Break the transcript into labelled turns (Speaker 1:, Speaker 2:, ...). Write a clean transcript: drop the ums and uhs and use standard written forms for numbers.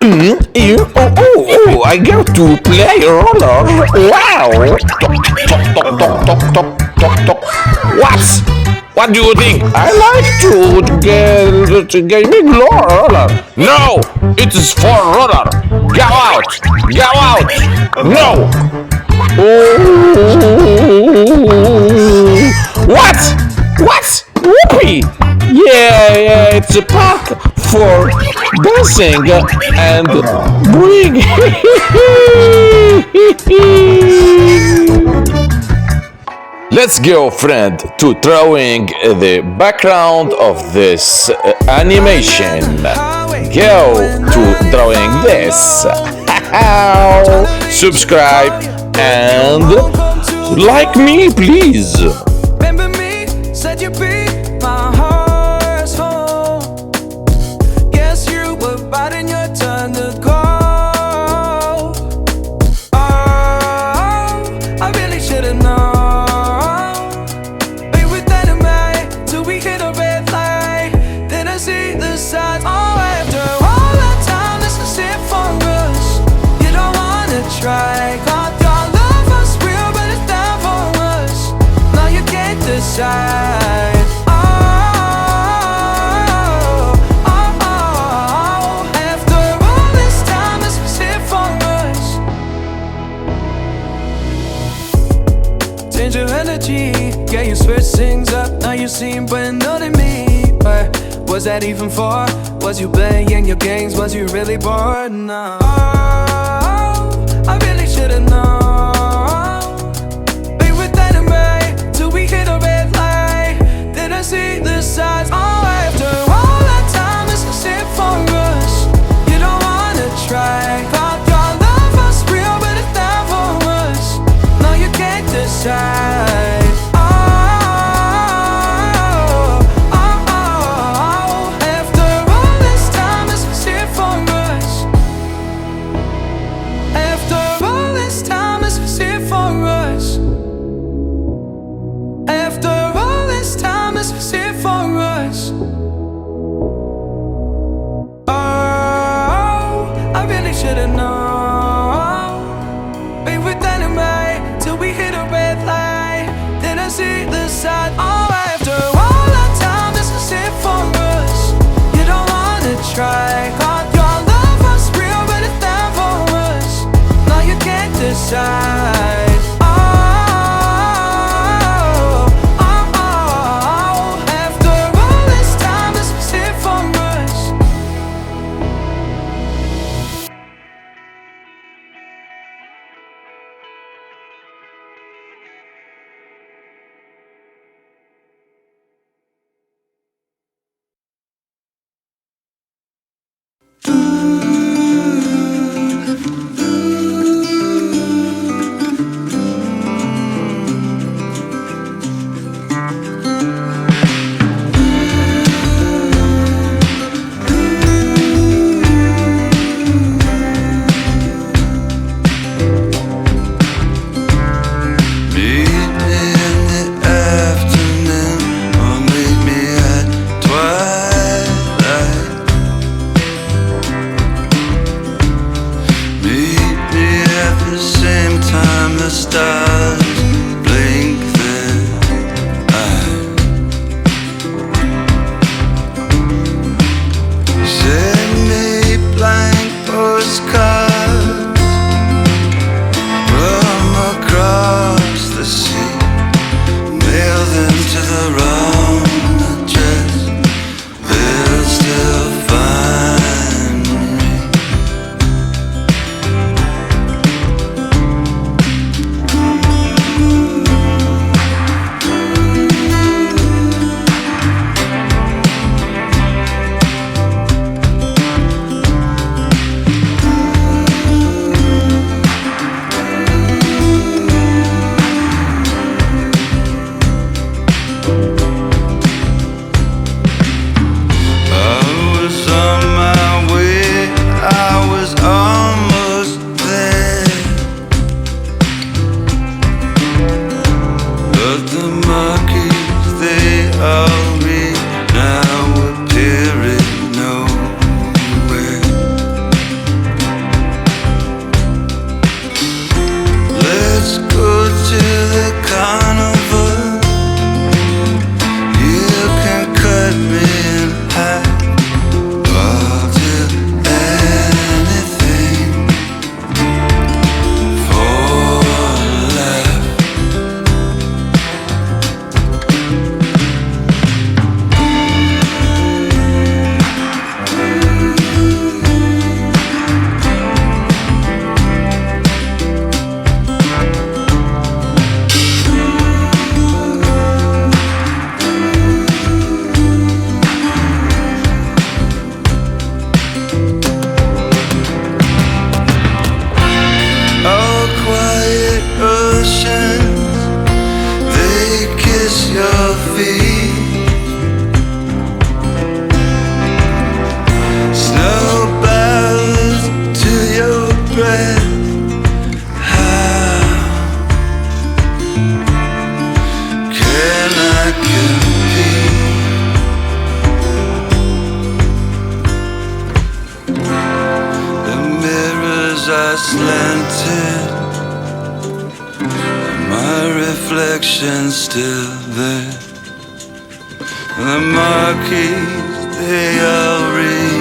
Speaker 1: Oh, I get to play roller. Wow. Tok, tok, tok, tok, tok, tok, tok. What do you think? I like to get gaming roller. No, it is for roller. Go out. Go out. No. Oh. What? Whoopee! Yeah, it's a park for dancing and bring. Let's go, friend, to drawing the background of this animation. Go to drawing this. Subscribe and like me, please.
Speaker 2: Remember me, said you'd be my heart's home. Guess you were biting your tongue to go. Oh, I really should've known. Be with Animate till we hit a red light. Then I see the signs. Oh, after all that time, this is it for us. You don't wanna try. Thought your love was real, but it's not for us. Now you can't decide. Change your energy, yeah, you switch things up. Now you seem brand new to me. But was that even for? Was you playing your games? Was you really bored? No. I really should've known. Be with Animate till we hit a red light. Then I see the signs. Oh, after all that time, this is it for us. You don't wanna try. Thought your love was real, but it's not for us. No, you can't decide. Time
Speaker 3: as I slanted, my reflection still there. The marquees, they all read